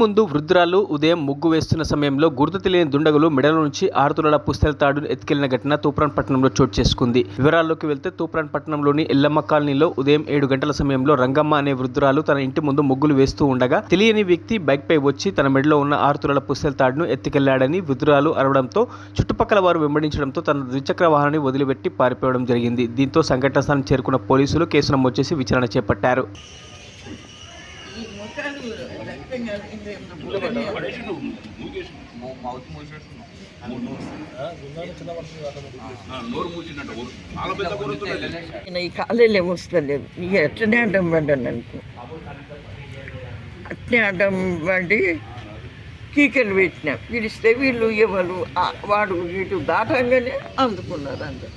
ముందు వృద్ధురాలు ఉదయం ముగ్గు వేస్తున్న సమయంలో గుర్తు తెలియని దుండగులు మెడల నుంచి 6 తులాల పుస్తెల తాడును ఎత్తుకెళ్లిన ఘటన తూప్రాన్ పట్టణంలో చోటు చేసుకుంది. వివరాల్లోకి వెళ్తే తూప్రాన్ పట్టణంలోని ఎల్లమ్మ కాలనీలో ఉదయం 7 గంటల సమయంలో రంగమ్మ అనే వృద్ధురాలు తన ఇంటి ముందు ముగ్గులు వేస్తూ ఉండగా తెలియని వ్యక్తి బైక్ పై వచ్చి తన మెడలో ఉన్న 6 తులాల పుస్తెల తాడును ఎత్తుకెళ్లాడని వృద్ధురాలు అరవడంతో చుట్టుపక్కల వారు వెంబడించడంతో తన ద్విచక్ర వాహనాన్ని వదిలిపెట్టి పారిపోవడం జరిగింది. దీంతో సంఘటన స్థానం చేరుకున్న పోలీసులు కేసు నమోదు చేసి విచారణ చేపట్టారు. ఈ కాలేజీ వస్తలేదు, ఇక అట్లనే అడ్డం పడ్డాను అనుకో, అట్లనే అడ్డం పడి కీకెలు పెట్టినా పిలిస్తే వీళ్ళు ఎవరు వాడు ఇటు దాటంగానే అందుకున్నారు అందరు.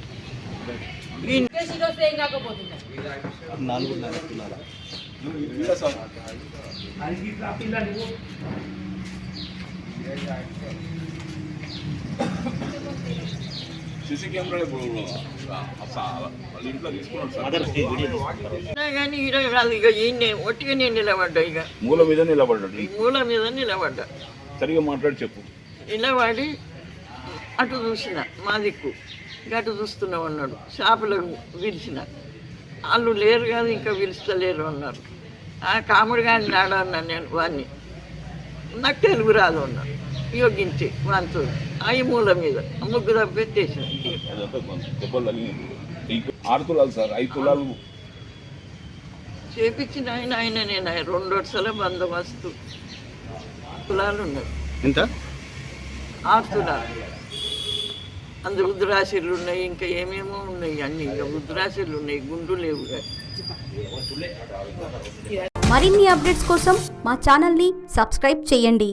కానీ ఈరోజు కాదు, ఇక ఈయన ఒట్టిగానే నిలబడ్డా, ఇక మూల మీద నిలబడ్డా సరిగా మాట్లాడి చెప్పు. నిలబడి అటు చూసిన మా దిక్కు, అటు చూస్తున్నాం అన్నాడు. షాపులకు పిలిచిన వాళ్ళు లేరు కాదు, ఇంకా పిలుస్తలేరు అన్నారు. ఆ కాముడు కానీ నాడు అన్నాను నేను వాడిని, నాకు తెలుగు రాదు అన్నాడు. యోగించి వాంతో ఈ మూల మీద ముగ్గు తప్పెత్తేసిన. 6 తులాలు సార్, 5 తులాలు చేపించిన ఆయన నేను 2 వరుసల బందోబస్తు తులాలు ఉన్నాయి. ఎంత? 6 తులాలు. అందు రుద్రాశీలు ఉన్నాయి, ఇంకా ఏమేమో ఉన్నాయి, అన్ని ఇంకా రుద్రాశీలు ఉన్నాయి, గుండు లేవు. మరిన్ని అప్డేట్స్ కోసం మా ఛానల్ని సబ్స్క్రైబ్ చేయండి.